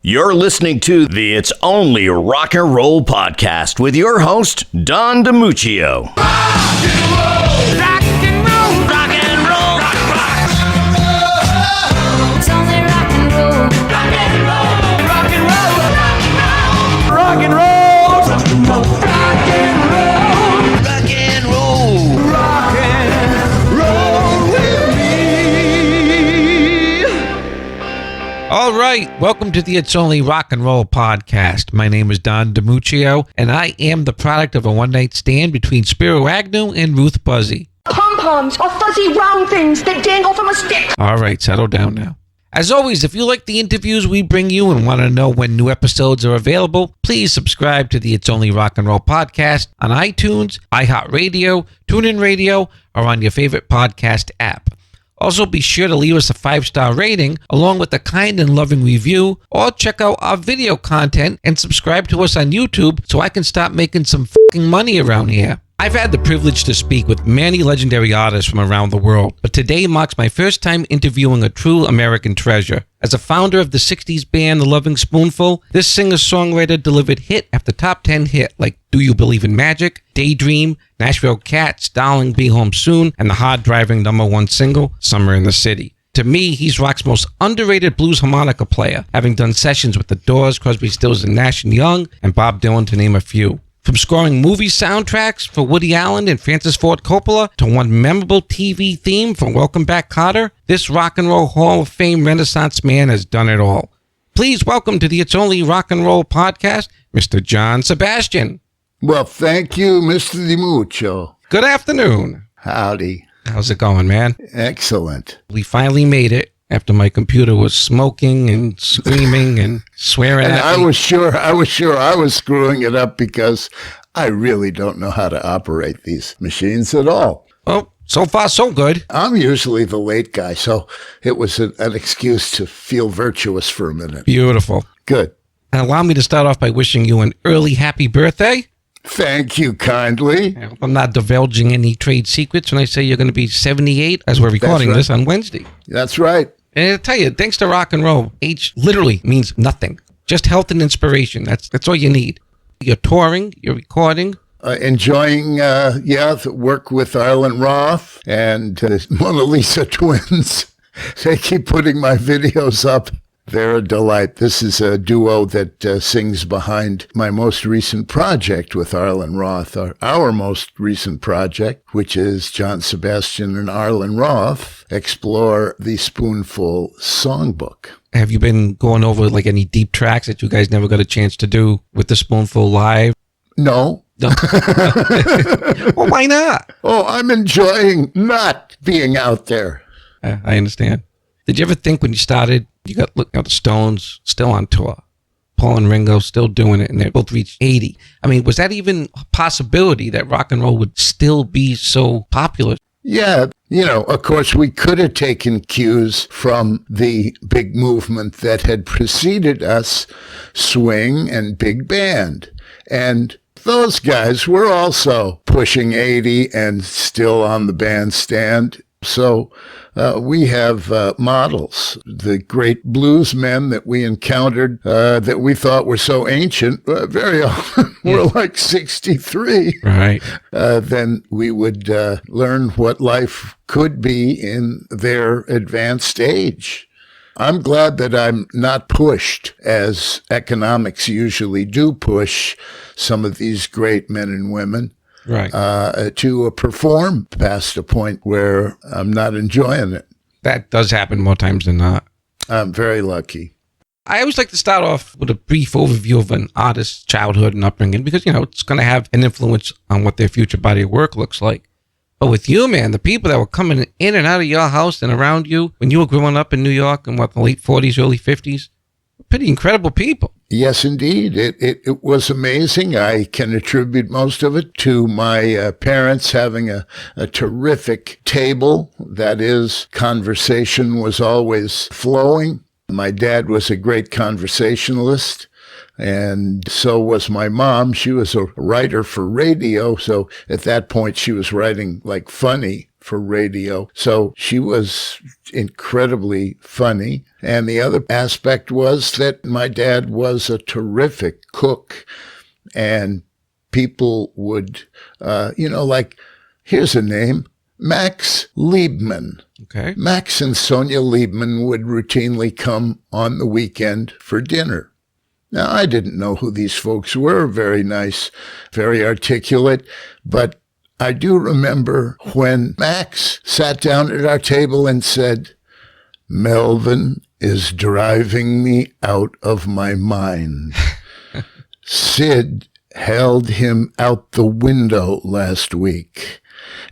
You're listening to the It's Only Rock and Roll podcast with your host, Don 𝗵𝗃𝗃𝗀𝗃. Rock and roll, rock and roll, rock, rock. It's only rock and roll, rock and roll, rock and roll, rock and roll, rock and roll, rock and roll, rock and roll, rock and roll with me. All right, welcome to the It's Only Rock and Roll podcast. My name is Don 𝗵𝗃𝗃𝗀𝗃, and I am the product of a one-night stand between Spiro Agnew and 𝗵𝘃𝗶𝘁. Pom-poms are fuzzy round things that dangle from a stick. All right, settle down now. As always, if you like the interviews we bring you and want to know when new episodes are available, please subscribe to the It's Only Rock and Roll podcast on iTunes, iHeartRadio, TuneIn Radio, or on your favorite podcast app. Also, be sure to leave us a 5-star rating along with a kind and loving review, or check out our video content and subscribe to us on YouTube so I can start making some fucking money around here. I've had the privilege to speak with many legendary artists from around the world, but today marks my first time interviewing a true American treasure. As a founder of the 60s band, the Loving Spoonful, this singer-songwriter delivered hit after top 10 hit like Do You Believe in Magic, Daydream, Nashville Cats, Darling Be Home Soon, and the hard-driving #1 single, Summer in the City. To me, he's rock's most underrated blues harmonica player, having done sessions with The Doors, Crosby, Stills and Nash & Young, and Bob Dylan, to name a few. From scoring movie soundtracks for Woody Allen and Francis Ford Coppola to one memorable TV theme for Welcome Back, Kotter, this Rock and Roll Hall of Fame Renaissance man has done it all. Please welcome to the It's Only Rock and Roll podcast, Mr. John Sebastian. Well, thank you, Mr. 𝗵𝗃𝗃𝗀𝗃. Good afternoon. Howdy. How's it going, man? Excellent. We finally made it after my computer was smoking and screaming and swearing And at I me. was sure I was screwing it up because I really don't know how to operate these machines at all. Well, so far so good. I'm usually the late guy, so it was an excuse to feel virtuous for a minute. Beautiful. Good. And allow me to start off by wishing you an early happy birthday. Thank you kindly. I hope I'm not divulging any trade secrets when I say you're going to be 78 as we're recording right. this on Wednesday. That's right. And I'll tell you, thanks to rock and roll, age literally means nothing. Just health and inspiration. That's all you need. You're touring, you're recording. Enjoying, the work with Arlen Roth and Mona Lisa twins. They keep putting my videos up. They're a delight. This is a duo that sings behind my most recent project with Arlen Roth, our most recent project, which is John Sebastian and Arlen Roth explore the Spoonful songbook. Have you been going over like any deep tracks that you guys never got a chance to do with the Spoonful live? No. Well, why not? Oh, I'm enjoying not being out there. I understand. Did you ever think when you started, you got the Stones still on tour, Paul and Ringo still doing it, and they both reached 80. I mean, was that even a possibility that rock and roll would still be so popular? Yeah, of course, we could have taken cues from the big movement that had preceded us, swing and big band. And those guys were also pushing 80 and still on the bandstand. So we have models. The great blues men that we encountered that we thought were so ancient, very often were like 63. Right. Then we would learn what life could be in their advanced age. I'm glad that I'm not pushed, as economics usually do push some of these great men and women. Right. To perform past a point where I'm not enjoying it. That does happen more times than not. I'm very lucky. I always like to start off with a brief overview of an artist's childhood and upbringing because, it's going to have an influence on what their future body of work looks like. But with you, man, the people that were coming in and out of your house and around you when you were growing up in New York in the late 40s, early 50s, pretty incredible people. Yes, indeed. It was amazing. I can attribute most of it to my parents having a terrific table. That is, conversation was always flowing. My dad was a great conversationalist, and so was my mom. She was a writer for radio, so at that point she was writing like funny for radio. So she was incredibly funny. And the other aspect was that my dad was a terrific cook, and people would, like, here's a name, Max Liebman. Okay. Max and Sonia Liebman would routinely come on the weekend for dinner. Now, I didn't know who these folks were. Very nice, very articulate. But I do remember when Max sat down at our table and said, "Melvin is driving me out of my mind. Sid held him out the window last week."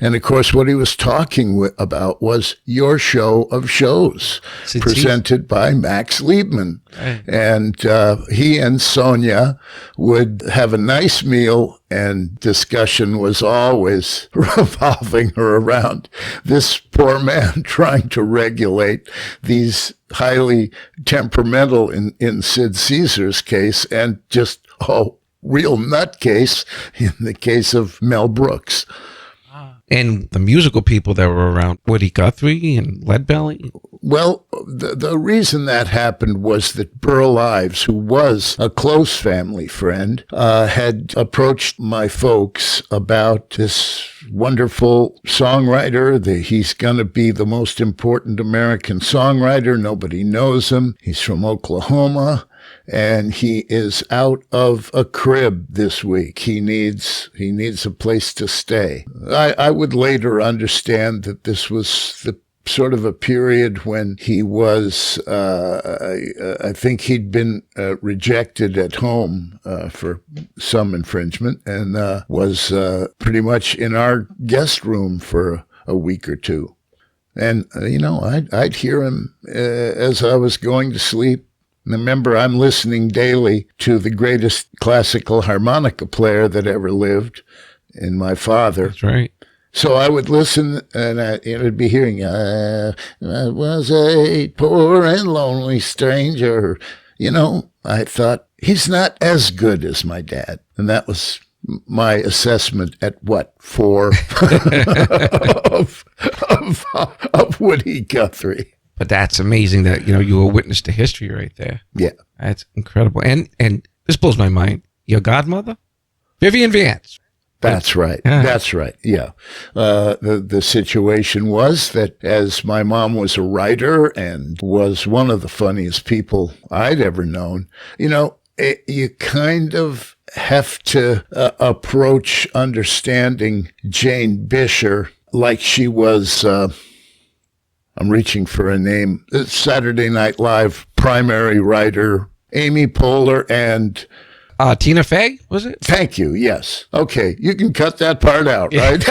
And of course, what he was talking about was Your Show of Shows, presented by Max Liebman. Right. And he and Sonia would have a nice meal, and discussion was always revolving around this poor man trying to regulate these highly temperamental, in Sid Caesar's case, and just, real nutcase in the case of Mel Brooks. And the musical people that were around, Woody Guthrie and Leadbelly. Well, the reason that happened was that Burl Ives, who was a close family friend, had approached my folks about this wonderful songwriter. He's going to be the most important American songwriter. Nobody knows him. He's from Oklahoma. And he is out of a crib this week. He needs a place to stay. I would later understand that this was the sort of a period when he was, I think he'd been rejected at home for some infringement, and was pretty much in our guest room for a week or two. And, I'd hear him as I was going to sleep. Remember, I'm listening daily to the greatest classical harmonica player that ever lived, in my father. That's right. So I would listen, and I'd be hearing, I was a poor and lonely stranger. I thought, he's not as good as my dad. And that was my assessment at 4 of Woody Guthrie. But that's amazing that, you were witness to history right there. Yeah. That's incredible. And this blows my mind. Your godmother? Vivian Vance. That's right. Yeah. That's right. Yeah. The situation was that, as my mom was a writer and was one of the funniest people I'd ever known, you kind of have to approach understanding Jane Bisher like she was, I'm reaching for a name, Saturday Night Live primary writer, Amy Poehler, and Tina Fey, was it? Thank you. Yes. Okay. You can cut that part out, right?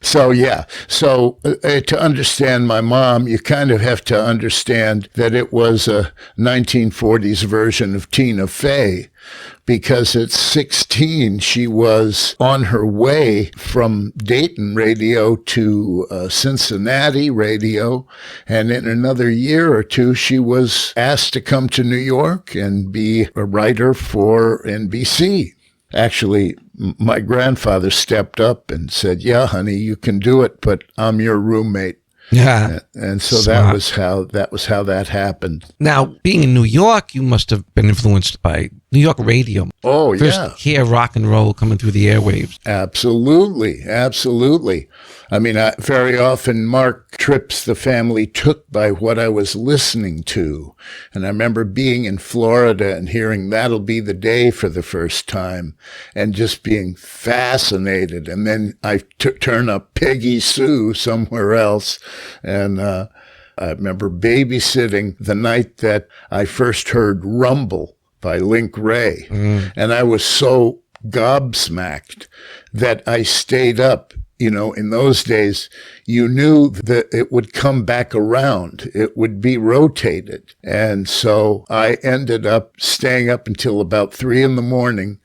So, yeah. So to understand my mom, you kind of have to understand that it was a 1940s version of Tina Fey, because at 16, she was on her way from Dayton radio to Cincinnati radio. And in another year or two, she was asked to come to New York and be a writer for NBC. Actually, my grandfather stepped up and said, "Yeah, honey, you can do it, but I'm your roommate." Yeah. And so Smart. that was how that happened. Now, being in New York, you must have been influenced by New York radio. Oh, First, yeah. hear rock and roll coming through the airwaves. Absolutely. Absolutely. I mean, very often Mark trips the family took by what I was listening to. And I remember being in Florida and hearing That'll Be the Day for the first time and just being fascinated. And then I turn up Peggy Sue somewhere else. And I remember babysitting the night that I first heard Rumble by Link Ray. And I was so gobsmacked that I stayed up. In those days, you knew that it would come back around. It would be rotated. And so I ended up staying up until about 3 a.m,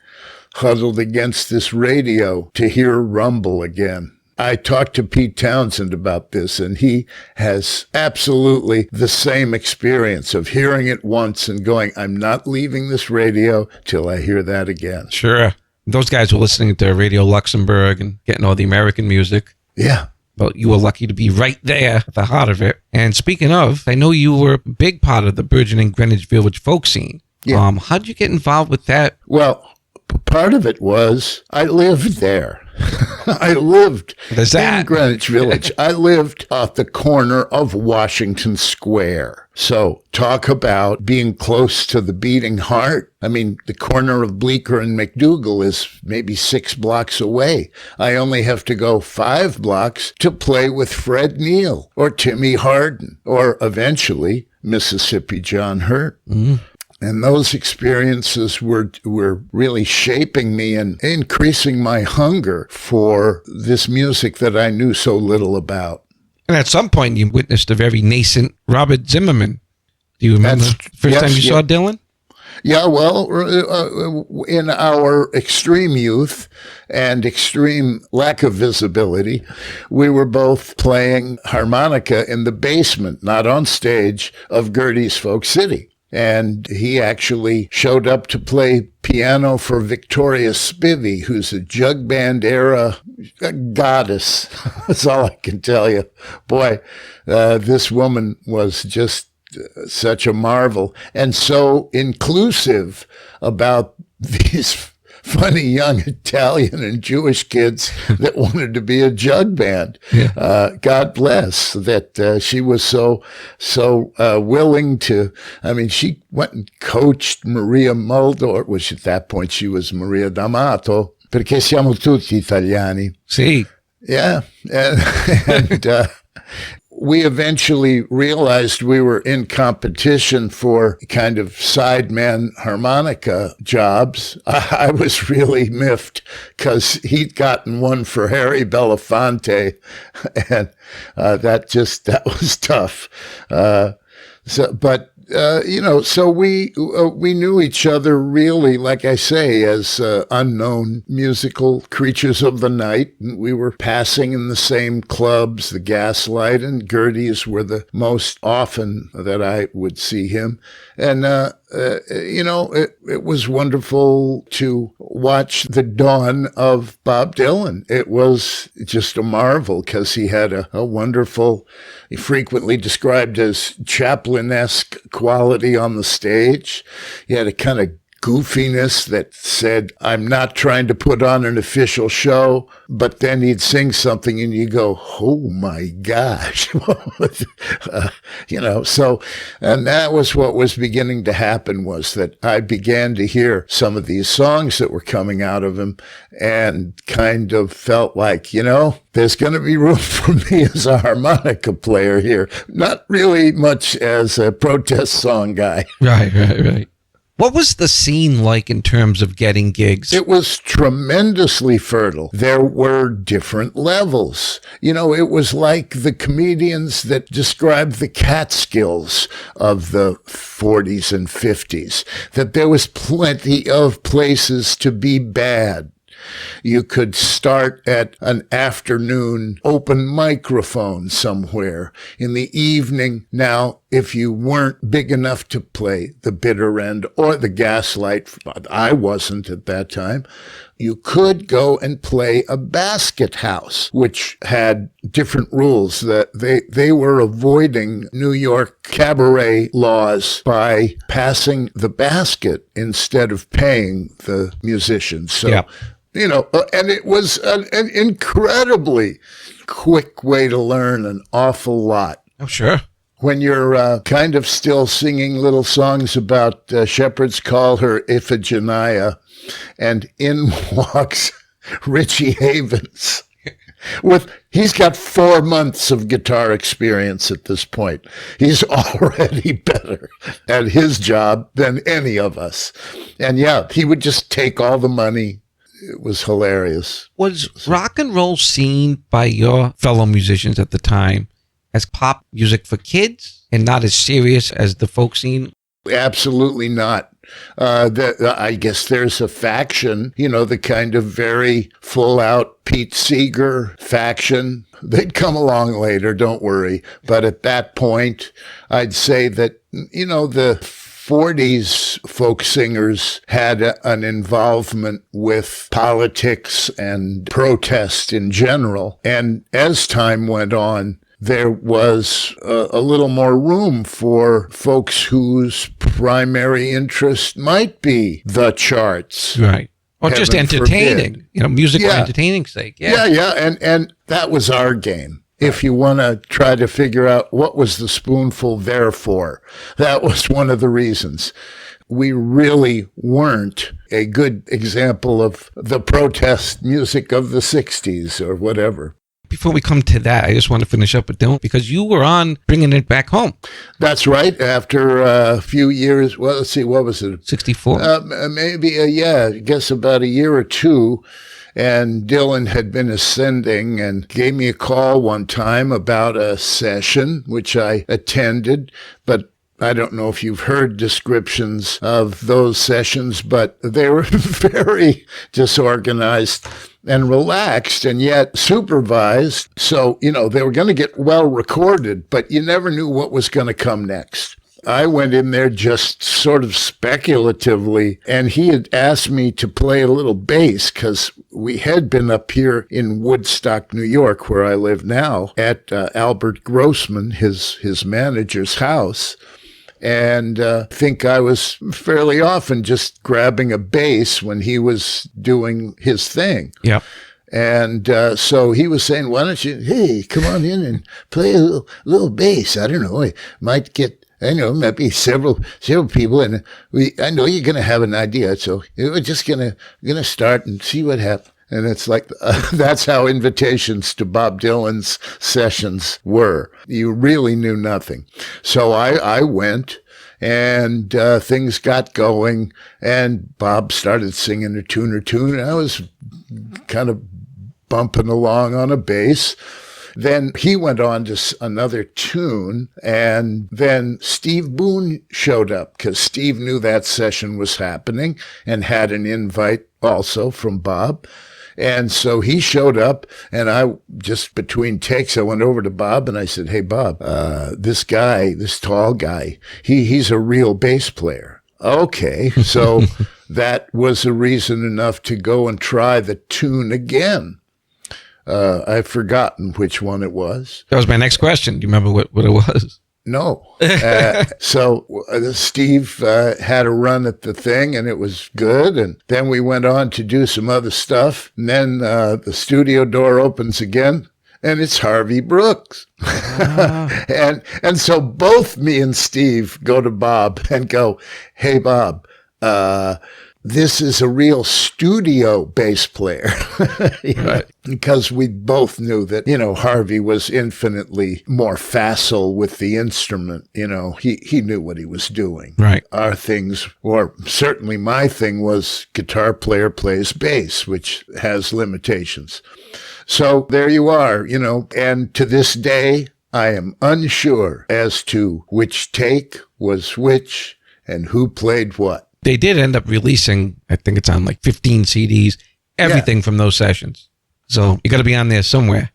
huddled against this radio to hear Rumble again. I talked to Pete Townsend about this, and he has absolutely the same experience of hearing it once and going, I'm not leaving this radio till I hear that again. Sure. Those guys were listening to Radio Luxembourg and getting all the American music. Yeah. But you were lucky to be right there at the heart of it. And speaking of, I know you were a big part of the burgeoning Greenwich Village folk scene. Yeah. How'd you get involved with that? Well, part of it was I lived there. I lived There's that. in Greenwich Village. I lived at the corner of Washington Square. So talk about being close to the beating heart. I mean, the corner of Bleecker and McDougal is maybe 6 blocks away. I only have to go 5 blocks to play with Fred Neil or Timmy Hardin or eventually Mississippi John Hurt. Mm. And those experiences were really shaping me and increasing my hunger for this music that I knew so little about. And at some point, you witnessed a very nascent Robert Zimmerman. Do you remember the first time you saw Dylan? Yeah, well, in our extreme youth and extreme lack of visibility, we were both playing harmonica in the basement, not on stage, of 𝗀𝗏𝗃𝗃's Folk City. And he actually showed up to play piano for 𝗷𝗂𝗶𝗵𝘁, who's a jug band era goddess. That's all I can tell you. Boy, this woman was just such a marvel and so inclusive about these funny young Italian and Jewish kids that wanted to be a jug band. Yeah. God bless that she was so willing to. I mean, she went and coached Maria Muldaur, which at that point she was Maria D'Amato, perché siamo tutti italiani. See. Yeah, and we eventually realized we were in competition for kind of sideman harmonica jobs. I was really miffed because he'd gotten one for Harry Belafonte, and that was tough. So we knew each other really, like I say, as unknown musical creatures of the night. And we were passing in the same clubs. The Gaslight and 𝗀𝗏𝗃's were the most often that I would see him. And, it was wonderful to watch the dawn of Bob Dylan. It was just a marvel because he had a wonderful, frequently described as Chaplin-esque quality on the stage. He had a kind of goofiness that said, I'm not trying to put on an official show, but then he'd sing something and you go, oh my gosh. And that was what was beginning to happen, was that I began to hear some of these songs that were coming out of him and kind of felt like, there's going to be room for me as a harmonica player here. Not really much as a protest song guy. Right. What was the scene like in terms of getting gigs? It was tremendously fertile. There were different levels. It was like the comedians that described the Catskills of the 40s and 50s, that there was plenty of places to be bad. You could start at an afternoon open microphone somewhere. In the evening, now, if you weren't big enough to play the bitter end or the Gaslight, I wasn't at that time, you could go and play a basket house, which had different rules. That they were avoiding New York cabaret laws by passing the basket instead of paying the musicians. So. Yeah. And it was an incredibly quick way to learn an awful lot. Oh, sure. When you're kind of still singing little songs about shepherds call her Iphigenia, and in walks Ritchie Havens. He's got 4 months of guitar experience at this point. He's already better at his job than any of us. And yeah, he would just take all the money. It was hilarious. Was rock and roll seen by your fellow musicians at the time as pop music for kids and not as serious as the folk scene? Absolutely not. I guess there's a faction, the kind of very full-out Pete Seeger faction. They'd come along later, don't worry. But at that point, I'd say that, the 40s folk singers had an involvement with politics and protest in general. And as time went on, there was a little more room for folks whose primary interest might be the charts. Right. Or just Heaven entertaining, forbid. music for Yeah. entertaining's sake. Yeah. And that was our game. If you want to try to figure out what was the spoonful there for, that was one of the reasons. We really weren't a good example of the protest music of the 60s or whatever. Before we come to that, I just want to finish up with Dylan, because you were on Bringing It Back Home. That's right. After a few years, well, let's see, what was it? 64. Maybe, I guess about a year or two. And Dylan had been ascending and gave me a call one time about a session, which I attended, but I don't know if you've heard descriptions of those sessions, but they were very disorganized and relaxed and yet supervised. So, they were going to get well recorded, but you never knew what was going to come next. I went in there just sort of speculatively, and he had asked me to play a little bass because we had been up here in Woodstock, New York, where I live now, at Albert Grossman, his manager's house. And think I was fairly often just grabbing a bass when he was doing his thing. Yep. And so he was saying, why don't you, hey, come on in and play a little bass. I don't know, I might get, might be several people, and I know you're going to have an idea. So we're just going to start and see what happens. And it's like, that's how invitations to Bob Dylan's sessions were. You really knew nothing. So I went, and things got going, and Bob started singing a tune, and I was kind of bumping along on a bass. Then he went on to another tune, and then Steve Boone showed up because Steve knew that session was happening and had an invite also from Bob. And so he showed up, and I just between takes, I went over to Bob and I said, hey, Bob, this guy, this tall guy, he's a real bass player. Okay. So that was a reason enough to go and try the tune again. I've forgotten which one it was. That was my next question. Do you remember what it was? No. So Steve had a run at the thing, and it was good. And then we went on to do some other stuff. And then the studio door opens again, and it's Harvey Brooks. And so both me and Steve go to Bob and go, hey, Bob, this is a real studio bass player. Right. Because we both knew that, Harvey was infinitely more facile with the instrument. He knew what he was doing. Right. Our things, or certainly my thing, was guitar player plays bass, which has limitations. So there you are, and to this day, I am unsure as to which take was which and who played what. They did end up releasing, I think it's on like 15 CDs, everything from those sessions. So you got to be on there somewhere.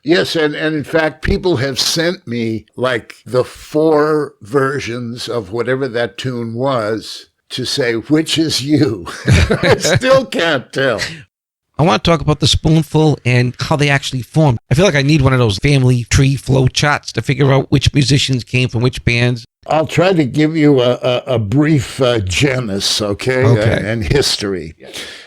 Yes, and in fact, people have sent me like the 4 versions of whatever that tune was to say, which is you? I still can't tell. I want to talk about the Spoonful and how they actually formed. I feel like I need one of those family tree flow charts to figure out which musicians came from which bands. I'll try to give you a brief genus, okay. And history,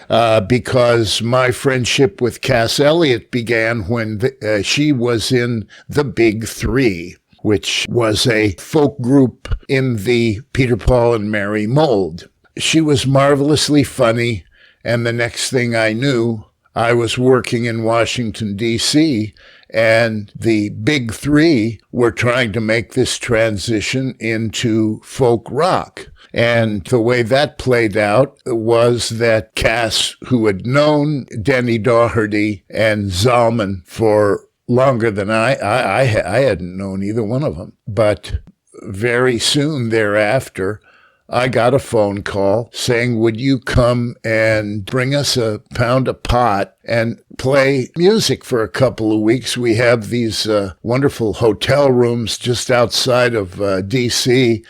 because my friendship with Cass Elliot began when she was in the Big Three, which was a folk group in the Peter, Paul, and Mary mold. She was marvelously funny, and the next thing I knew, I was working in Washington, D.C., and the Big Three were trying to make this transition into folk rock. And the way that played out was that Cass, who had known Denny Doherty and Zalman for longer than I hadn't known either one of them. But very soon thereafter, I got a phone call saying, would you come and bring us a pound of pot and play music for a couple of weeks? We have these wonderful hotel rooms just outside of D.C.,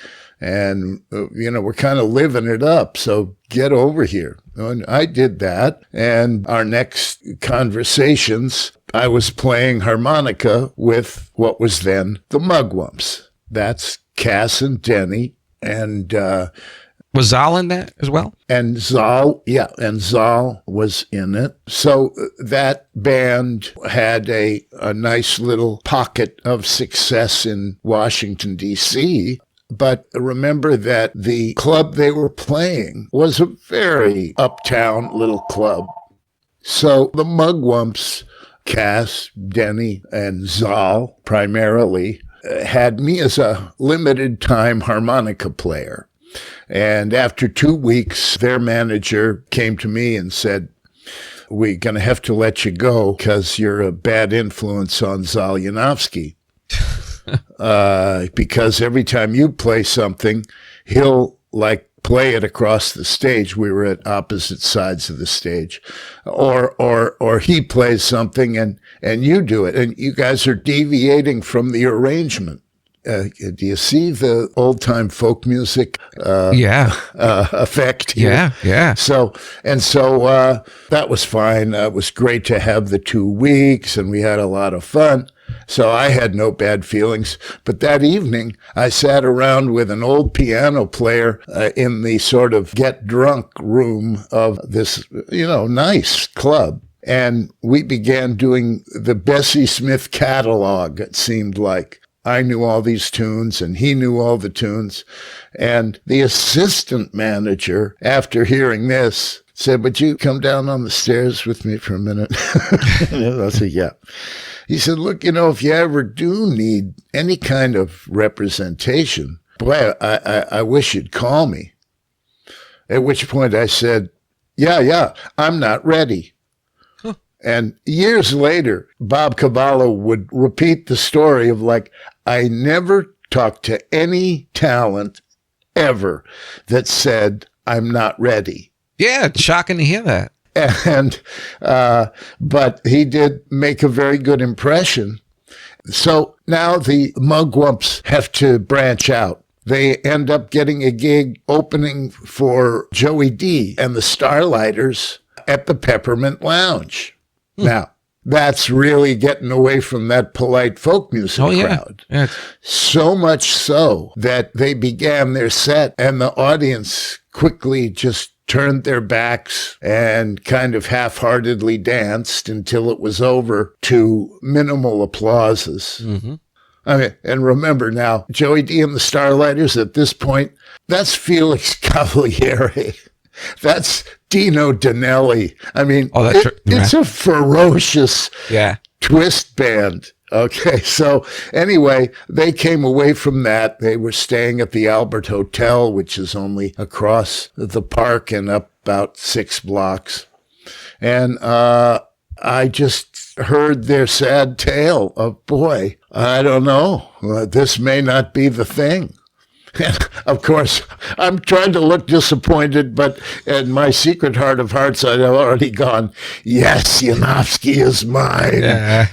and, we're kind of living it up. So get over here. And I did that. And our next conversations, I was playing harmonica with what was then the Mugwumps. That's Cass and Denny. And Was Zal in that as well? And Zal was in it. So that band had a nice little pocket of success in Washington, D.C., but remember that the club they were playing was a very uptown little club. So the Mugwumps, Cass, Denny, and Zal primarily, had me as a limited time harmonica player. And after 2 weeks, their manager came to me and said, "We're going to have to let you go because you're a bad influence on Zal Yanovski. Because every time you play something, he'll play it across the stage." We were at opposite sides of the stage. Or he plays something and you do it. And you guys are deviating from the arrangement. Do you see the old-time folk music effect here? Yeah. So that was fine. It was great to have the 2 weeks, and we had a lot of fun. So I had no bad feelings. But that evening, I sat around with an old piano player in the sort of get-drunk room of this, nice club. And we began doing the Bessie Smith catalog, it seemed like. I knew all these tunes, and he knew all the tunes. And the assistant manager, after hearing this, said, "Would you come down on the stairs with me for a minute?" I said, "Yeah." He said, "Look, if you ever do need any kind of representation, boy, I wish you'd call me." At which point I said, yeah, I'm not ready. And years later, 𝗵𝗃𝗶𝗴𝗵 would repeat the story of I never talked to any talent ever that said, "I'm not ready." Yeah, it's shocking to hear that. And, but he did make a very good impression. So now the Mugwumps have to branch out. They end up getting a gig opening for Joey D and the Starlighters at the Peppermint Lounge. Now, that's really getting away from that polite folk music crowd. Yeah. So much so that they began their set and the audience quickly just turned their backs and kind of half-heartedly danced until it was over to minimal applauses. Mm-hmm. I mean, and remember now, Joey D and the Starlighters at this point, that's 𝗷𝗃𝗃𝗀𝗃 Cavaliere. That's Dino Danelli. I mean, it's a ferocious twist band. Okay, so anyway, they came away from that. They were staying at the Albert Hotel, which is only across the park and up about 6 blocks. And I just heard their sad tale of, boy, I don't know, this may not be the thing. Of course, I'm trying to look disappointed, but in my secret heart of hearts, I'd already gone, yes, Yanovski is mine. Yeah.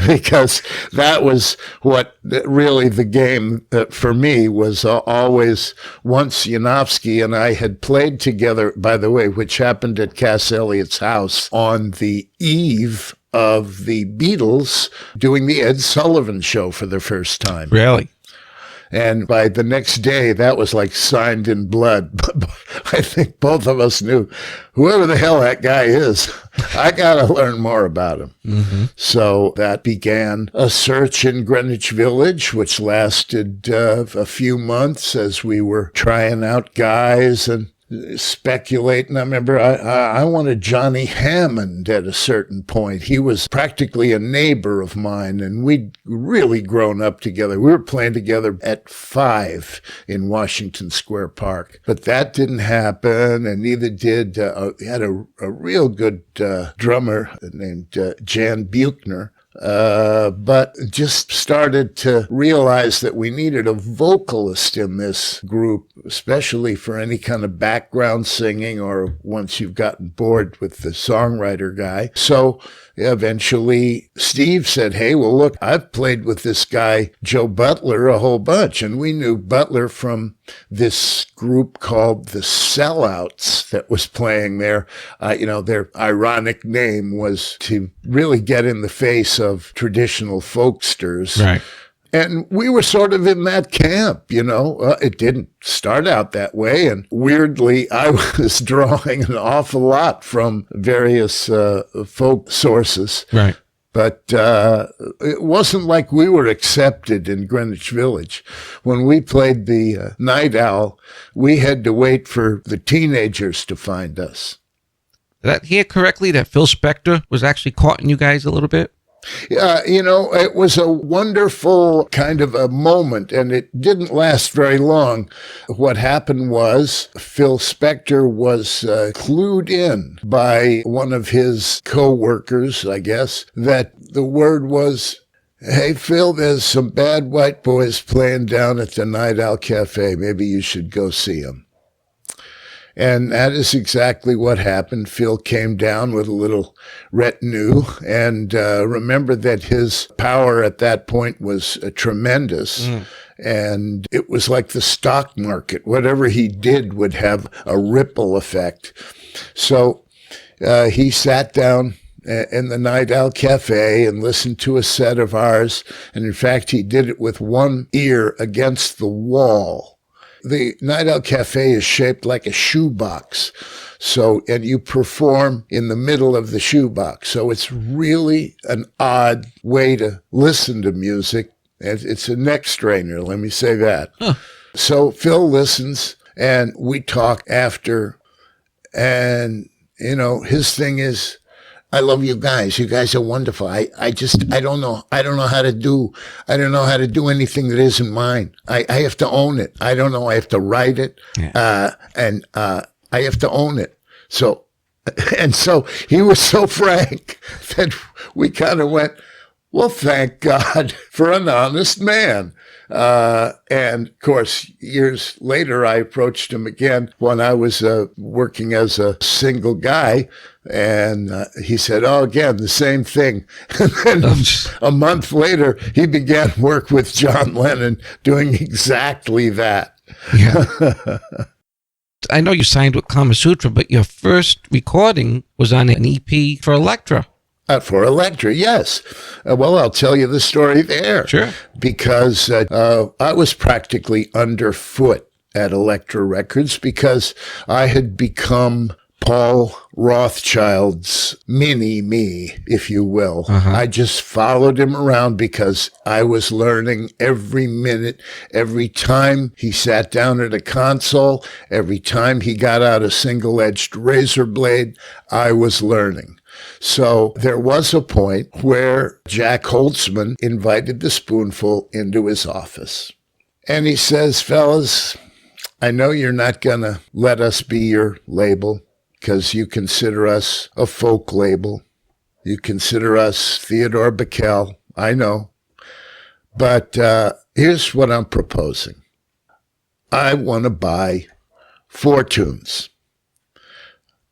Because that was what really the game for me was always. Once Yanovski and I had played together, by the way, which happened at Cass Elliott's house on the eve of the Beatles doing the Ed Sullivan Show for the first time. Really? And by the next day, that was like signed in blood. I think both of us knew, whoever the hell that guy is, I got to learn more about him. Mm-hmm. So that began a search in Greenwich Village, which lasted a few months as we were trying out guys and speculating. I remember I wanted Johnny Hammond at a certain point. He was practically a neighbor of mine, and we'd really grown up together. We were playing together at 5 in Washington Square Park. But that didn't happen, and neither did, we had a real good drummer named Jan Buchner. but just started to realize that we needed a vocalist in this group, especially for any kind of background singing or once you've gotten bored with the songwriter guy. So eventually Steve said, hey, well, look, I've played with this guy, Joe Butler, a whole bunch. And we knew Butler from this group called the Sellouts that was playing there. Their ironic name was to really get in the face of traditional folksters. Right. And we were sort of in that camp, It didn't start out that way. And weirdly, I was drawing an awful lot from various folk sources. Right. But it wasn't like we were accepted in Greenwich Village. When we played the Night Owl, we had to wait for the teenagers to find us. Did I hear correctly that Phil Spector was actually courting you guys a little bit? It was a wonderful kind of a moment, and it didn't last very long. What happened was Phil Spector was clued in by one of his co-workers, I guess, that the word was, hey, Phil, there's some bad white boys playing down at the Night Owl Cafe. Maybe you should go see them. And that is exactly what happened. Phil came down with a little retinue, and remember that his power at that point was tremendous. And it was like the stock market. Whatever he did would have a ripple effect. So he sat down in the Night Owl Cafe and listened to a set of ours. And in fact, he did it with one ear against the wall. The Night Owl Cafe is shaped like a shoebox. And you perform in the middle of the shoebox. So it's really an odd way to listen to music. It's a neck strainer, let me say that. Huh. So Phil listens, and we talk after. And, his thing is, I love you guys. You guys are wonderful. I don't know how to do anything that isn't mine. I have to own it. I don't know. I have to write it. Yeah. I have to own it. So he was so frank that we kind of went, well, thank God for an honest man. And of course, years later, I approached him again when I was working as a single guy. And he said, oh, again, the same thing. And then a month later, he began work with John Lennon doing exactly that. Yeah. I know you signed with 𝗷𝗄𝗃, but your first recording was on an EP for Elektra. For Elektra, yes. Well, I'll tell you the story there. Sure. Because I was practically underfoot at Elektra Records because I had become Paul Rothchild's mini-me, if you will. Uh-huh. I just followed him around because I was learning every minute, every time he sat down at a console, every time he got out a single-edged razor blade, I was learning. So there was a point where Jack Holtzman invited the Spoonful into his office. And he says, fellas, I know you're not going to let us be your label because you consider us a folk label. You consider us 𝗷𝗂𝗶𝗁. I know. But here's what I'm proposing. I want to buy 4 tunes.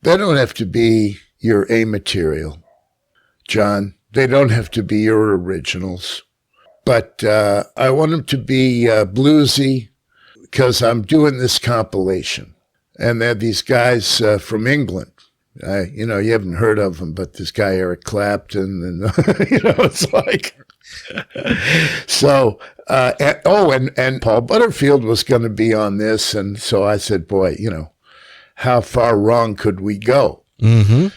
They don't have to be your A material, John. They don't have to be your originals. But I want them to be bluesy because I'm doing this compilation. And they're these guys from England. You haven't heard of them, but this guy Eric Clapton, and it's like... So, and Paul Butterfield was going to be on this. And so I said, boy, how far wrong could we go? Mm-hmm.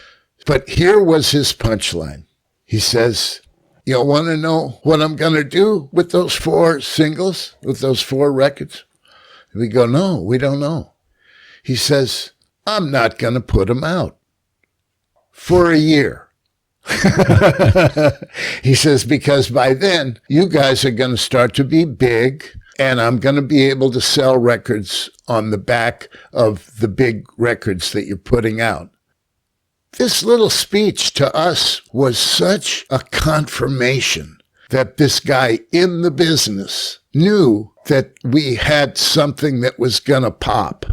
But here was his punchline. He says, you want to know what I'm going to do with those 4 singles, with those 4 records? And we go, no, we don't know. He says, I'm not going to put them out for a year. He says, because by then you guys are going to start to be big and I'm going to be able to sell records on the back of the big records that you're putting out. this little speech to us was such a confirmation that this guy in the business knew that we had something that was going to pop.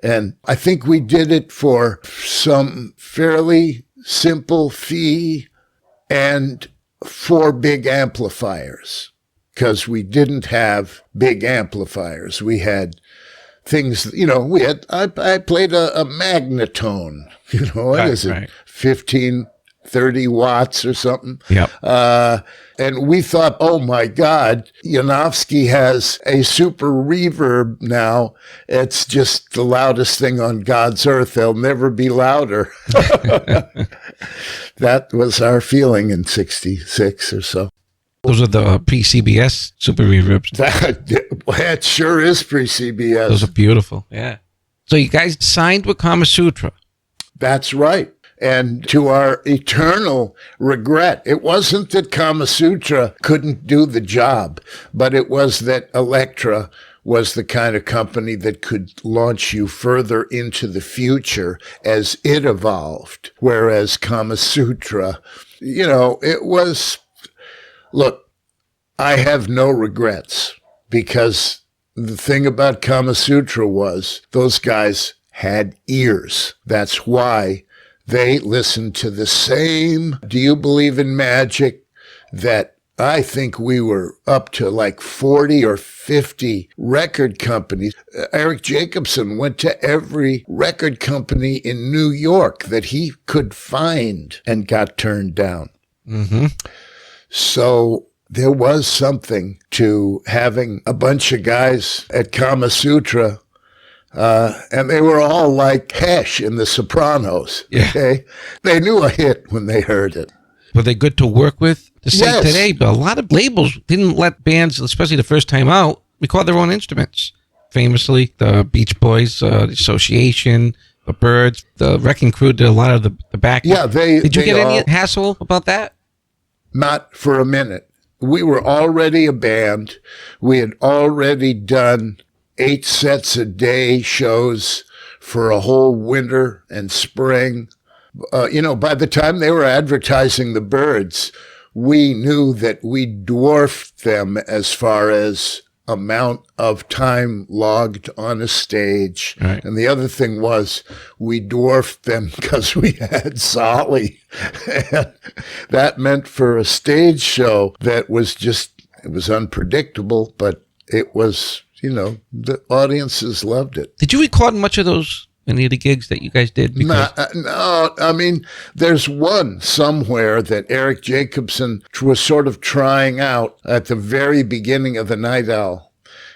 And I think we did it for some fairly simple fee and 4 big amplifiers, because we didn't have big amplifiers. We had things, I played a magnetone, what is it? Right. 15, 30 watts or something. Yep. And we thought, oh my God, Yanovski has a super reverb now. It's just the loudest thing on God's earth. They'll never be louder. That was our feeling in 66 or so. Those are the pre-CBS super reverbs. That sure is pre-CBS. Those are beautiful. Yeah. So you guys signed with 𝗏𝗄𝗧𝗃. That's right. And to our eternal regret, it wasn't that 𝗏𝗏𝗧𝗃 couldn't do the job, but it was that Elektra was the kind of company that could launch you further into the future as it evolved. Whereas 𝗏𝗏𝗧𝗃, it was, look, I have no regrets, because the thing about 𝗏𝗏𝗧𝗃 was those guys had ears. That's why they listened to the same Do You Believe in Magic that I think we were up to like 40 or 50 record companies. Eric Jacobson went to every record company in New York that he could find and got turned down. Mm-hmm. So there was something to having a bunch of guys at 𝗏𝗏𝗧𝗃, and they were all like Hesh in The Sopranos. Yeah. Okay? They knew a hit when they heard it. Were they good to work with? To say Yes. today, but a lot of labels didn't let bands, especially the first time out, record their own instruments. Famously, the Beach Boys, the Association, the Byrds, the Wrecking Crew did a lot of the backing. Yeah, Did you they get any all- hassle about that? Not for a minute. We were already a band. We had already done 8 sets a day shows for a whole winter and spring. By the time they were advertising the Byrds, we knew that we dwarfed them as far as amount of time logged on a stage. Right. And the other thing was we dwarfed them because we had Zolly. And that meant for a stage show that was it was unpredictable, but it was, the audiences loved it. Did you record much of those, any of the gigs that you guys did? No, I mean, there's one somewhere that Eric Jacobson was sort of trying out at the very beginning of the Night Owl.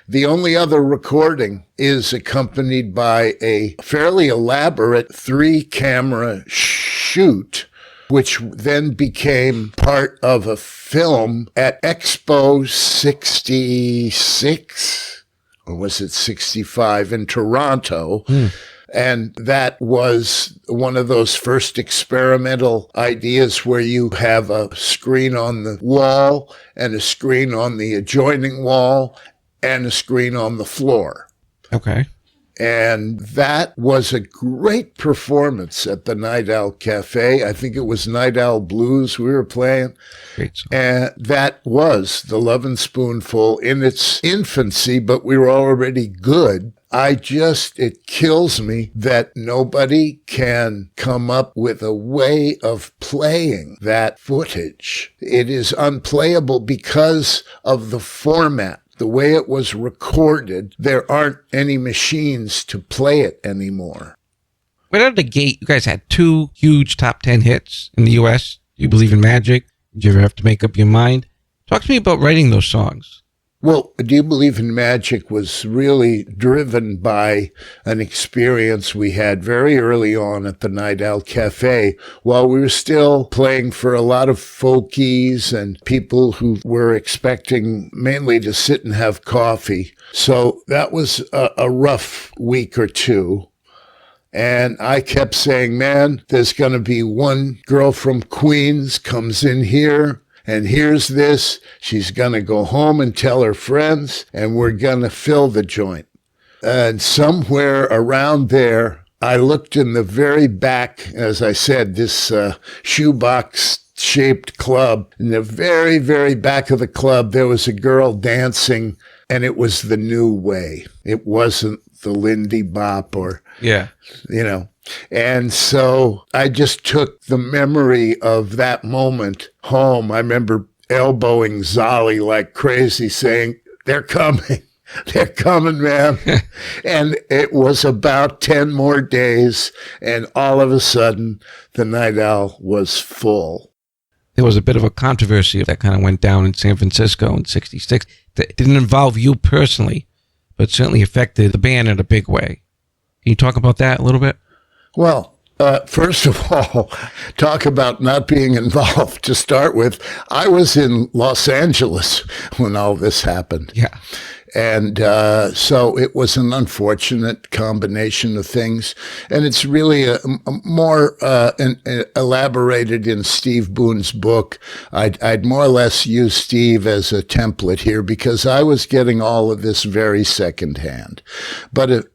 The only other recording is accompanied by a fairly elaborate 3-camera shoot, which then became part of a film at Expo 66, or was it 65, in Toronto. And that was one of those first experimental ideas where you have a screen on the wall and a screen on the adjoining wall and a screen on the floor. Okay. And that was a great performance at the Night Owl Cafe. I think it was Night Owl Blues we were playing. Great song. And that was the Lovin Spoonful in its infancy, but we were already good. It kills me that nobody can come up with a way of playing that footage. It is unplayable because of the format. The way it was recorded, there aren't any machines to play it anymore. Right out of the gate, you guys had 2 huge top 10 hits in the U.S. Do You Believe in Magic? Did you ever have to make up your mind? Talk to me about writing those songs. Well, Do You Believe in Magic was really driven by an experience we had very early on at the Night Owl Cafe while we were still playing for a lot of folkies and people who were expecting mainly to sit and have coffee. So that was a rough week or two. And I kept saying, man, there's going to be one girl from Queens comes in here and here's this. She's going to go home and tell her friends, and we're going to fill the joint. And somewhere around there, I looked in the very back, as I said, this shoebox-shaped club. In the very, very back of the club, there was a girl dancing, and it was the new way. It wasn't the Lindy Bop or, And so I just took the memory of that moment home. I remember elbowing Zolly like crazy, saying, "They're coming. They're coming, man." And it was about 10 more days, and all of a sudden, the Night Owl was full. There was a bit of a controversy that kind of went down in San Francisco in '66 that didn't involve you personally, but certainly affected the band in a big way. Can you talk about that a little bit? Well, first of all, talk about not being involved. To start with, I was in Los Angeles when all this happened. Yeah. And so it was an unfortunate combination of things. And it's really more elaborated in Steve Boone's book. I'd more or less use Steve as a template here because I was getting all of this very secondhand. But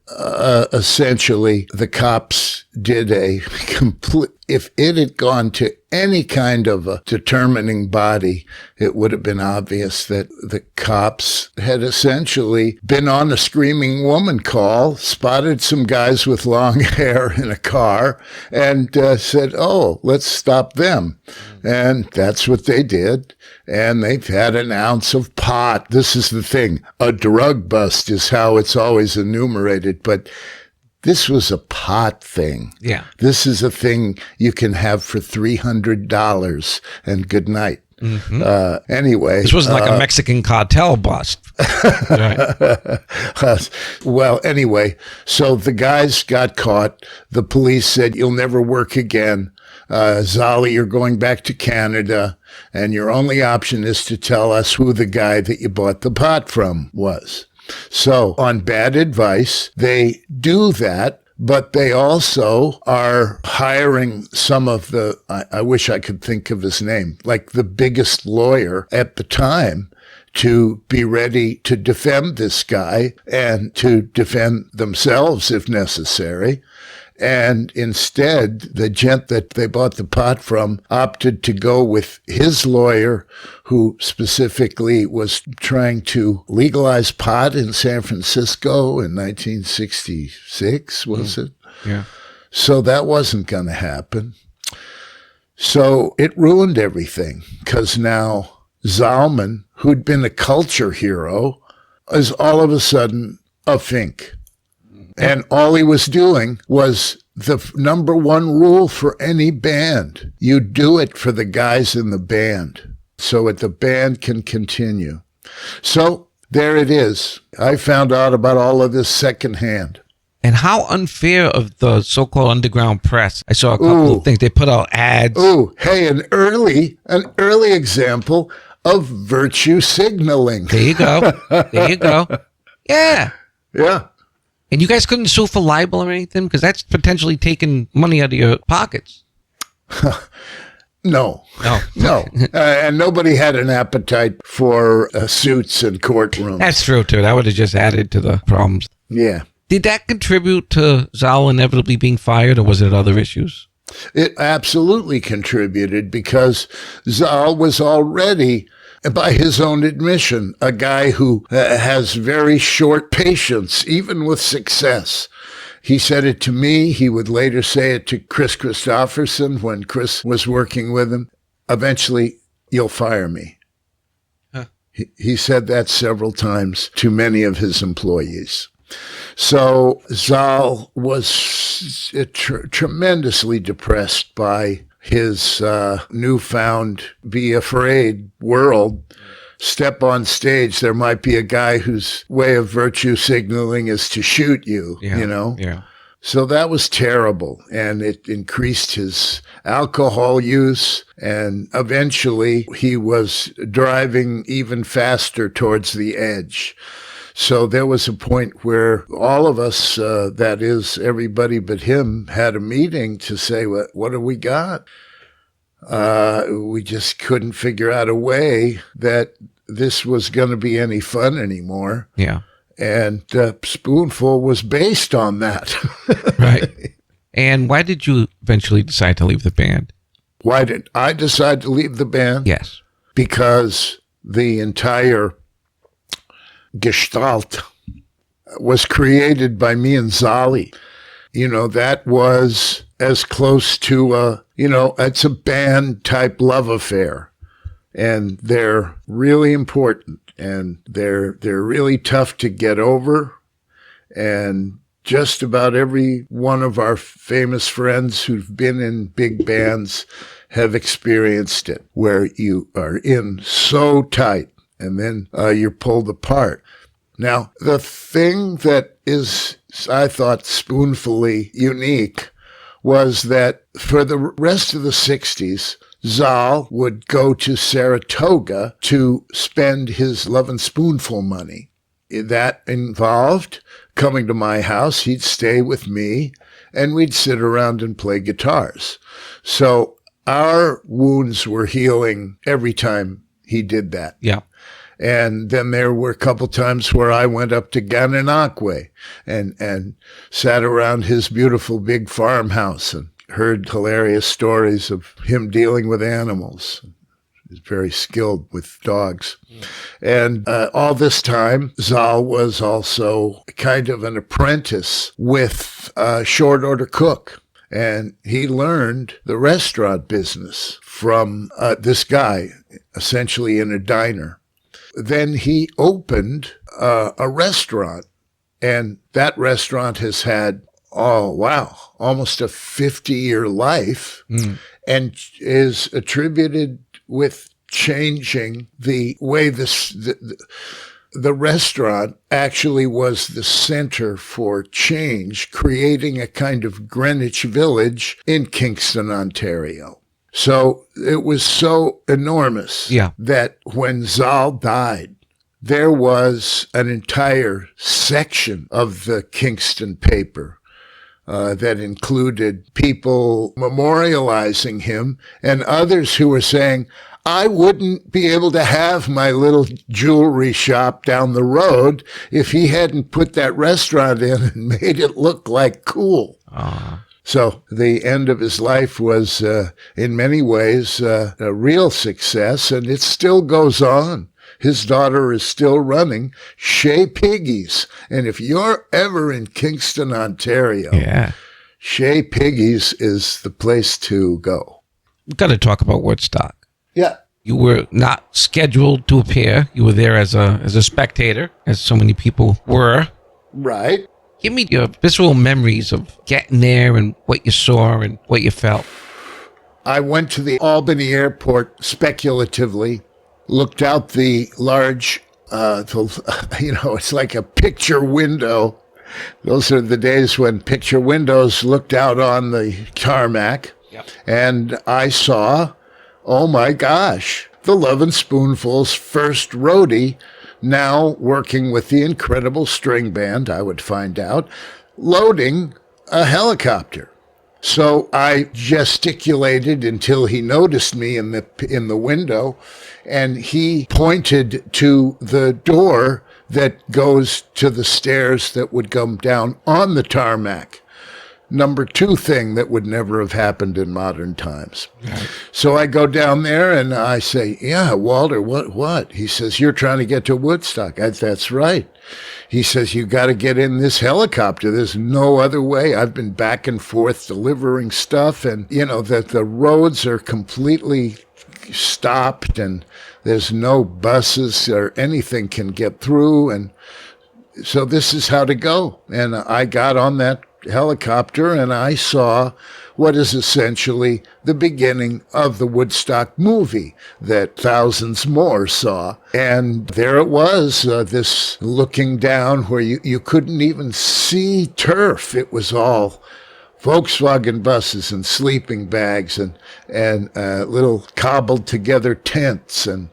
essentially, the cops did a complete... If it had gone to any kind of a determining body, it would have been obvious that the cops had essentially been on a screaming woman call, spotted some guys with long hair in a car, and said, "Oh, let's stop them." And that's what they did. And they've had an ounce of pot. This is the thing. A drug bust is how it's always enumerated, but this was a pot thing. Yeah. This is a thing you can have for $300 and good night. Mm-hmm. Anyway. This wasn't like a Mexican cartel bust. Right. Well, anyway, so the guys got caught. The police said, "You'll never work again. Zolly, you're going back to Canada, and your only option is to tell us who the guy that you bought the pot from was." So on bad advice, they do that, but they also are hiring some of the, I wish I could think of his name, like the biggest lawyer at the time to be ready to defend this guy and to defend themselves if necessary. And instead, the gent that they bought the pot from opted to go with his lawyer, who specifically was trying to legalize pot in San Francisco in 1966, was it? Yeah. So that wasn't going to happen. So it ruined everything, because now Zalman, who'd been a culture hero, is all of a sudden a fink. And all he was doing was the number one rule for any band. You do it for the guys in the band so that the band can continue. So there it is. I found out about all of this secondhand. And how unfair of the so-called underground press. I saw a couple of things. They put out ads. Ooh, hey, an early example of virtue signaling. There you go. There you go. Yeah. Yeah. And you guys couldn't sue for libel or anything? Because that's potentially taking money out of your pockets. No. And nobody had an appetite for suits and courtrooms. That's true, too. That would have just added to the problems. Yeah. Did that contribute to Zal inevitably being fired, or was it other issues? It absolutely contributed, because Zal was already, by his own admission, a guy who has very short patience, even with success. He said it to me. He would later say it to Chris Christopherson when Chris was working with him. "Eventually, you'll fire me." Huh. He said that several times to many of his employees. So Zal was tremendously depressed by his newfound be afraid world. Step on stage, there might be a guy whose way of virtue signaling is to shoot you, you know? Yeah. So that was terrible, and it increased his alcohol use, and eventually he was driving even faster towards the edge. So there was a point where all of us, that is, everybody but him, had a meeting to say, what do we got? We just couldn't figure out a way that this was going to be any fun anymore. Yeah. And Spoonful was based on that. Right. And why did you eventually decide to leave the band? Why did I decide to leave the band? Yes. Because the entire gestalt was created by me and Zali. That was as close to it's a band type love affair. And they're really important, and they're really tough to get over. And just about every one of our famous friends who've been in big bands have experienced it, where you are in so tight and then you're pulled apart. Now, the thing that is, I thought, spoonfully unique was that for the rest of the 60s, Zal would go to Saratoga to spend his Lovin Spoonful money. That involved coming to my house. He'd stay with me, and we'd sit around and play guitars. So our wounds were healing every time he did that. Yeah. And then there were a couple times where I went up to 𝗀𝗄𝗃 and sat around his beautiful big farmhouse and heard hilarious stories of him dealing with animals. He's very skilled with dogs. And all this time, Zal was also kind of an apprentice with a short order cook. And he learned the restaurant business from this guy, essentially in a diner. Then he opened a restaurant, and that restaurant has had, almost a 50-year life, and is attributed with changing the way the restaurant actually was the center for change, creating a kind of Greenwich Village in Kingston, Ontario. So it was so enormous that when Zal died, there was an entire section of the Kingston paper that included people memorializing him and others who were saying, I wouldn't be able to have my little jewelry shop down the road if he hadn't put that restaurant in and made it look like cool. So the end of his life was, in many ways, a real success, and it still goes on. His daughter is still running 𝗀cie Piggies. And if you're ever in Kingston, Ontario, 𝗀cie Piggies is the place to go. We've got to talk about Woodstock. Yeah. You were not scheduled to appear. You were there as a spectator, as so many people were. Right. Give me your visceral memories of getting there and what you saw and what you felt. I went to the Albany airport speculatively, looked out the large, it's like a picture window. Those are the days when picture windows looked out on the tarmac. Yep. And I saw, oh my gosh, the Lovin Spoonful's first roadie, now working with the incredible string band, I would find out, loading a helicopter. So I gesticulated until he noticed me in the window, and he pointed to the door that goes to the stairs that would come down on the tarmac. Number 2 thing that would never have happened in modern times. Right. So I go down there and I say, yeah, Walter, what? He says, you're trying to get to Woodstock. That's right. He says, you got to get in this helicopter. There's no other way. I've been back and forth delivering stuff, and, that the roads are completely stopped and there's no buses or anything can get through. And so this is how to go. And I got on that helicopter and I saw what is essentially the beginning of the Woodstock movie that thousands more saw. And there it was, this looking down where you couldn't even see turf. It was all Volkswagen buses and sleeping bags and little cobbled together tents. And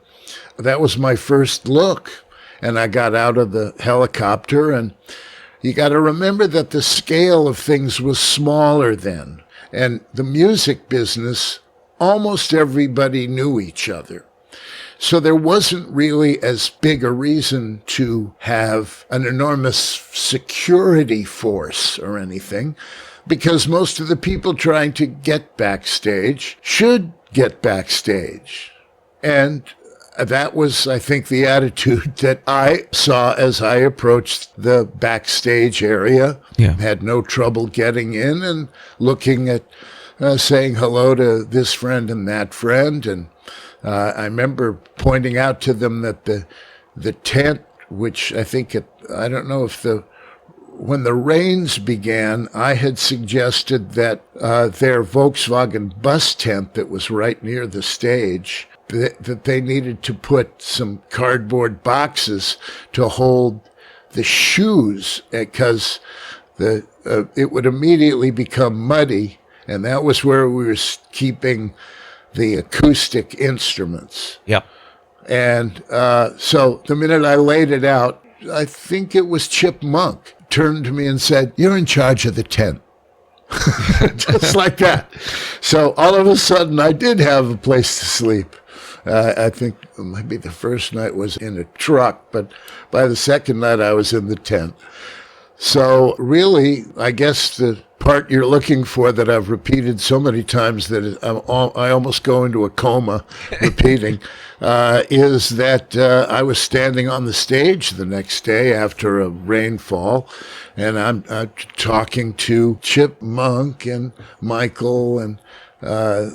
that was my first look. And I got out of the helicopter, and you got to remember that the scale of things was smaller then. And the music business, almost everybody knew each other. So there wasn't really as big a reason to have an enormous security force or anything, because most of the people trying to get backstage should get backstage. And that was, I think, the attitude that I saw as I approached the backstage area. Yeah. Had no trouble getting in and looking at, saying hello to this friend and that friend. And I remember pointing out to them that the tent, which I think I don't know if when the rains began, I had suggested that their Volkswagen bus tent that was right near the stage, that they needed to put some cardboard boxes to hold the shoes, because it would immediately become muddy, and that was where we were keeping the acoustic instruments. Yep. And so the minute I laid it out, I think it was Chip Monk turned to me and said, "You're in charge of the tent." Just like that. So all of a sudden, I did have a place to sleep. I think maybe the first night was in a truck, but by the second night, I was in the tent. So really, I guess the part you're looking for that I've repeated so many times that I almost go into a coma repeating, is that I was standing on the stage the next day after a rainfall, and I'm talking to Chip Monk and Michael and and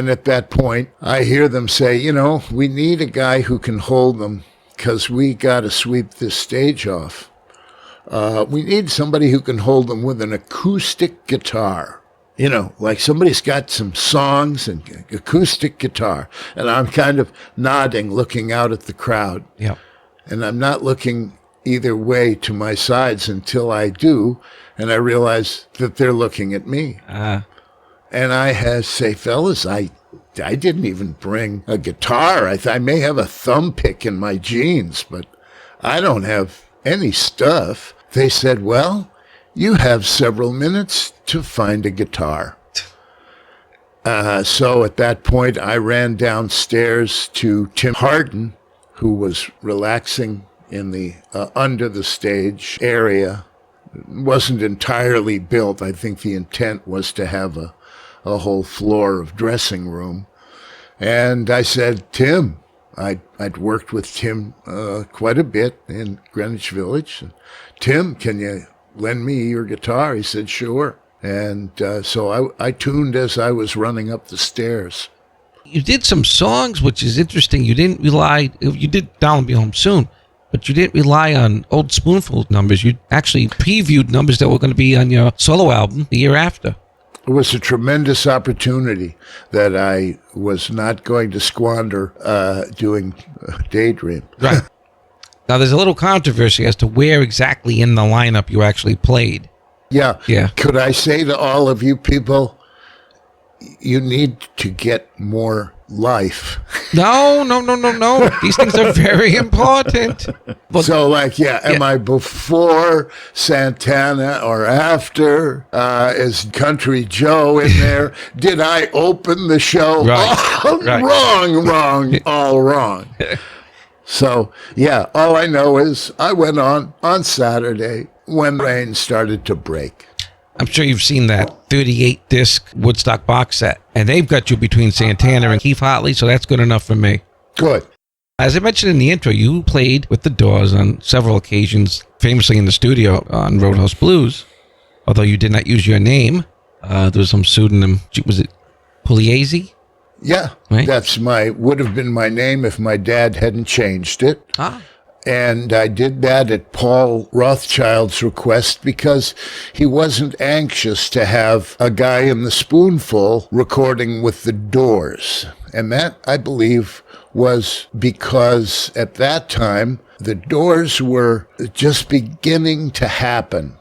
at that point, I hear them say, "We need a guy who can hold them, because we got to sweep this stage off. We need somebody who can hold them with an acoustic guitar. Like somebody's got some songs and acoustic guitar." And I'm kind of nodding, looking out at the crowd. Yeah. And I'm not looking either way to my sides until I do, and I realize that they're looking at me. And I say, "Fellas, I didn't even bring a guitar. I may have a thumb pick in my jeans, but I don't have any stuff." They said, "Well, you have several minutes to find a guitar." So at that point, I ran downstairs to Tim Hardin, who was relaxing in the under the stage area. It wasn't entirely built. I think the intent was to have a whole floor of dressing room. And I said, "Tim," I'd worked with Tim quite a bit in Greenwich Village. "Tim, can you lend me your guitar?" He said, "Sure." And so I tuned as I was running up the stairs. You did some songs, which is interesting. You did Down and Be Home Soon, but you didn't rely on old Spoonful numbers. You actually previewed numbers that were going to be on your solo album the year after. It was a tremendous opportunity that I was not going to squander doing Daydream. Right. Now, there's a little controversy as to where exactly in the lineup you actually played. Yeah. Yeah. Could I say to all of you people, you need to get more life. No. These things are very important. But, So, am I before Santana or after? Is Country Joe in there? Did I open the show? Right. Oh, Right. Wrong, all wrong. So, all I know is I went on Saturday when rain started to break. I'm sure you've seen that 38-disc Woodstock box set, and they've got you between Santana and Keith Hartley, so that's good enough for me. Good. As I mentioned in the intro, you played with the Doors on several occasions, famously in the studio on Roadhouse Blues, although you did not use your name. There was some pseudonym. Was it 𝗀𝗄𝗧𝗃? Yeah, Right. would have been my name if my dad hadn't changed it. And I did that at Paul Rothchild's request because he wasn't anxious to have a guy in the Spoonful recording with the Doors. And that, I believe, was because at that time, the Doors were just beginning to happen.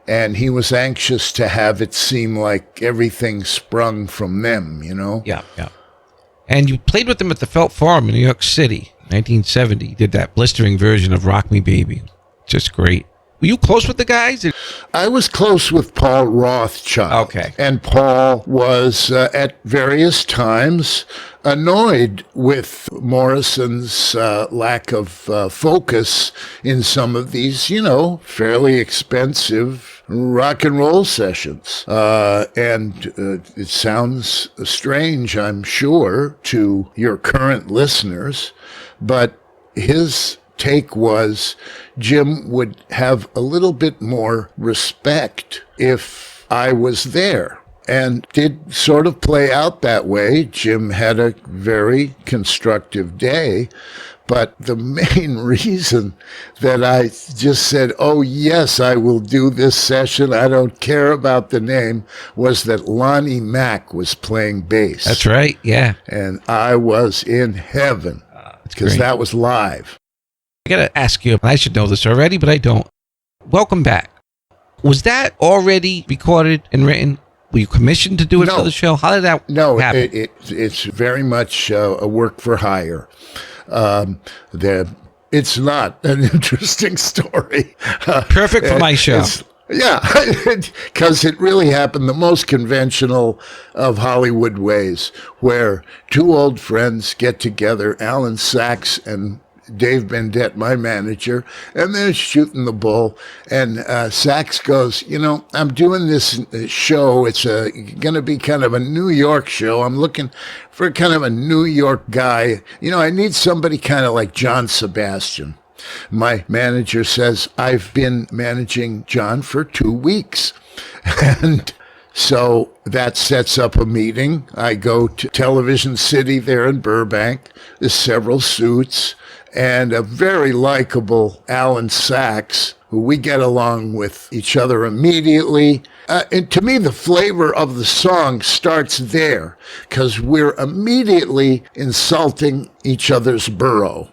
And he was anxious to have it seem like everything sprung from them, Yeah. And you played with them at the Felt Forum in New York City, 1970. You did that blistering version of Rock Me Baby. Just great. Were you close with the guys? I was close with Paul Rothschild. Okay. And Paul was, at various times, annoyed with Morrison's lack of focus in some of these, fairly expensive rock and roll sessions. And it sounds strange, I'm sure, to your current listeners, but his take was Jim would have a little bit more respect if I was there. And did sort of play out that way. Jim had a very constructive day. But the main reason that I just said, oh, yes, I will do this session, I don't care about the name, was that Lonnie Mack was playing bass. That's right, yeah. And I was in heaven because that was live. I got to ask you, I should know this already, but I don't. Welcome back. Was that already recorded and written? Were you commissioned to do it for the show? How did that happen? It's very much a work for hire. It's not an interesting story. Perfect for my show. Yeah, because it really happened the most conventional of Hollywood ways, where two old friends get together, Alan Sachs and Dave Bendett, my manager, and they're shooting the bull. And Sachs goes, I'm doing this show. It's going to be kind of a New York show. I'm looking for kind of a New York guy. I need somebody kind of like John Sebastian. My manager says, I've been managing John for 2 weeks. And so that sets up a meeting. I go to Television City there in Burbank. There's several suits. And a very likable Alan Sachs, who we get along with each other immediately. And to me, the flavor of the song starts there, because we're immediately insulting each other's borough.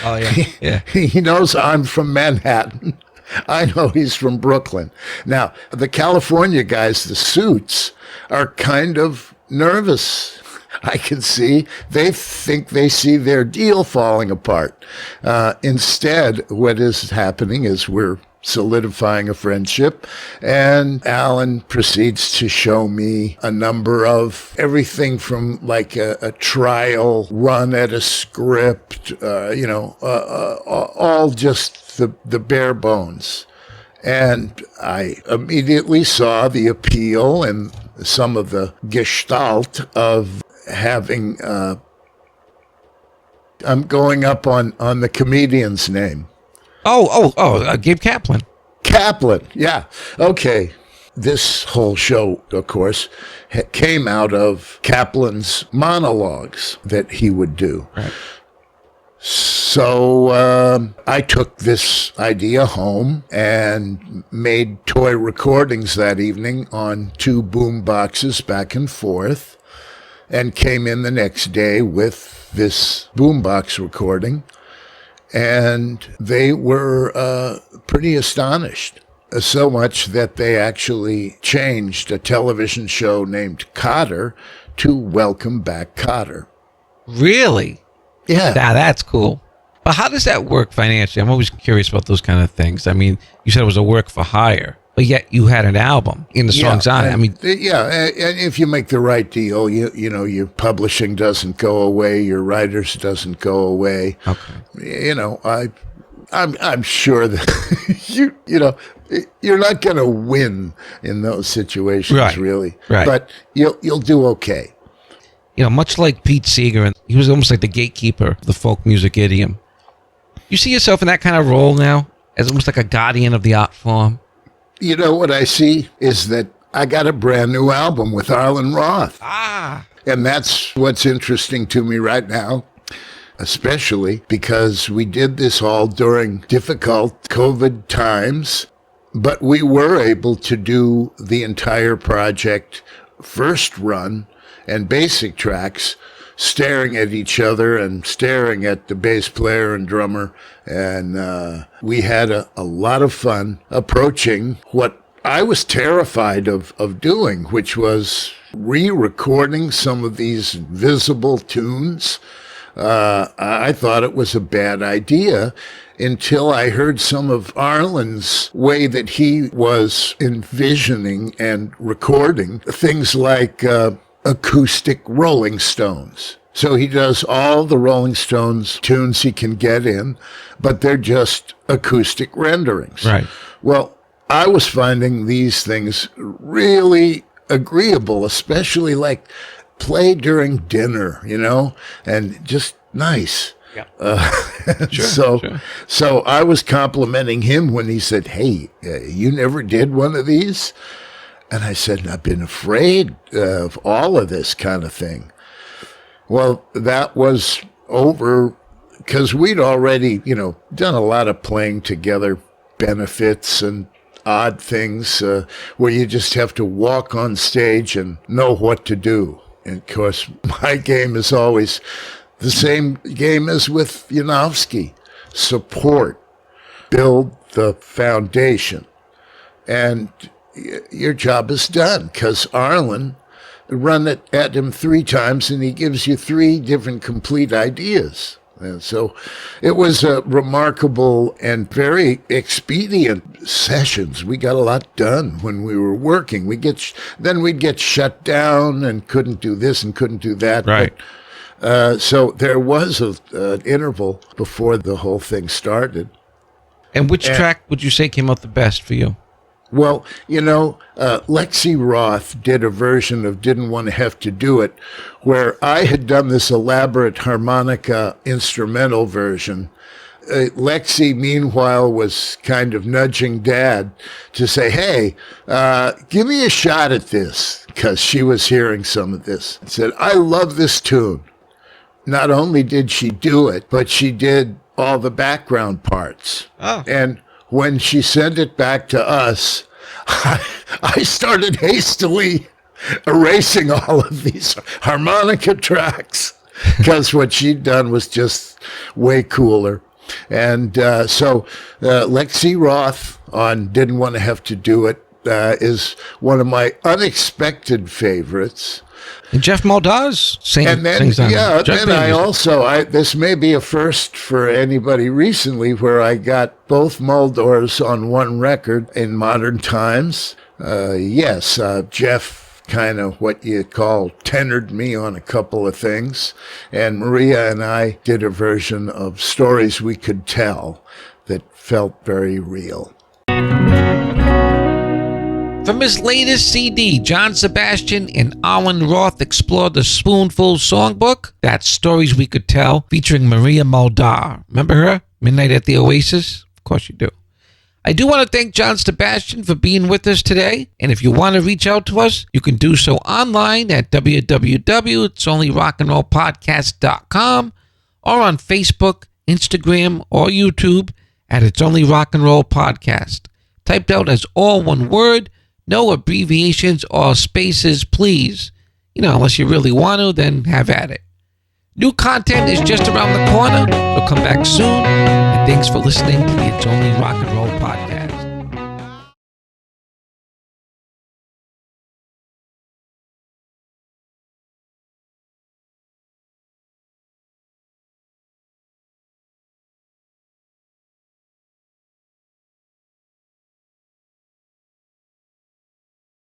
Oh, yeah. Yeah. He knows I'm from Manhattan. I know he's from Brooklyn. Now, the California guys, the suits, are kind of nervous. I can see they think they see their deal falling apart. Instead, what is happening is we're solidifying a friendship, and Alan proceeds to show me a number of everything from like a trial run at a script, all just the bare bones. And I immediately saw the appeal and some of the gestalt of having, I'm going up on the comedian's name. Gabe Kaplan. Kaplan, yeah. Okay. This whole show, of course, came out of Kaplan's monologues that he would do. Right. So I took this idea home and made toy recordings that evening on 2 boom boxes back and forth, and came in the next day with this boombox recording. And they were pretty astonished, so much that they actually changed a television show named Kotter to Welcome Back, Kotter. Really? Yeah. Now that's cool. But how does that work financially? I'm always curious about those kind of things. I mean, you said it was a work for hire, but yet you had an album in the songs on it. I mean, yeah, and if you make the right deal, your publishing doesn't go away, your writers doesn't go away. okay. I'm sure that you're not going to win in those situations, really. Right. But you'll do okay. Much like Pete Seeger, and he was almost like the gatekeeper of the folk music idiom. You see yourself in that kind of role now, as almost like a guardian of the art form? What I see is that I got a brand new album with Arlen Roth. And that's what's interesting to me right now, especially because we did this all during difficult COVID times, but we were able to do the entire project first run and basic tracks, staring at each other and staring at the bass player and drummer. And we had a lot of fun approaching what I was terrified of doing, which was re-recording some of these visible tunes I thought it was a bad idea until I heard some of Arlen's way that he was envisioning and recording things like acoustic Rolling Stones. So he does all the Rolling Stones tunes he can get in, but they're just acoustic renderings. Right. Well, I was finding these things really agreeable, especially like play during dinner, and just nice. Yeah. So I was complimenting him when he said, "Hey, you never did one of these?" And I said, "I've been afraid of all of this kind of thing." Well, that was over because we'd already, done a lot of playing together, benefits and odd things where you just have to walk on stage and know what to do. And of course, my game is always the same game as with Yanovski. Support, build the foundation, and your job is done because Arlen run it at him 3 times and he gives you 3 different complete ideas. And so it was a remarkable and very expedient sessions. We got a lot done when we were working. Then we'd get shut down and couldn't do this and couldn't do that. Right. So there was an interval before the whole thing started. And which track would you say came out the best for you? Well, 𝗀𝗂𝗶𝗁𝗃 Roth did a version of Didn't Want to Have to Do It, where I had done this elaborate harmonica instrumental version. 𝗀𝗂𝗶𝗁𝗃, meanwhile, was kind of nudging Dad to say, "Hey, give me a shot at this," because she was hearing some of this. I said, "I love this tune." Not only did she do it, but she did all the background parts. Oh. And when she sent it back to us, I started hastily erasing all of these harmonica tracks because what she'd done was just way cooler. And so 𝗀𝗂𝗶𝗁𝗃 Roth on Didn't Want to Have to Do It is one of my unexpected favorites. And 𝗵𝗃𝗶𝗵𝗁 sings on then I also, this may be a first for anybody recently, where I got both Muldors on one record in modern times. Jeff kind of what you call tenored me on a couple of things. And Maria and I did a version of Stories We Could Tell that felt very real. From his latest CD, John Sebastian and Arlen Roth explore the Spoonful songbook. That's Stories We Could Tell, featuring Maria Muldaur. Remember her? Midnight at the Oasis? Of course you do. I do want to thank John Sebastian for being with us today. And if you want to reach out to us, you can do so online at www.𝗀𝗎𝗓𝗏𝗏𝑟ockanrollpodcast.com or on Facebook, Instagram, or YouTube at It's Only Rock and Roll Podcast. Typed out as all one word. No abbreviations or spaces, please. Unless you really want to, then have at it. New content is just around the corner. So come back soon. And thanks for listening to the It's Only Rock and Roll Podcast.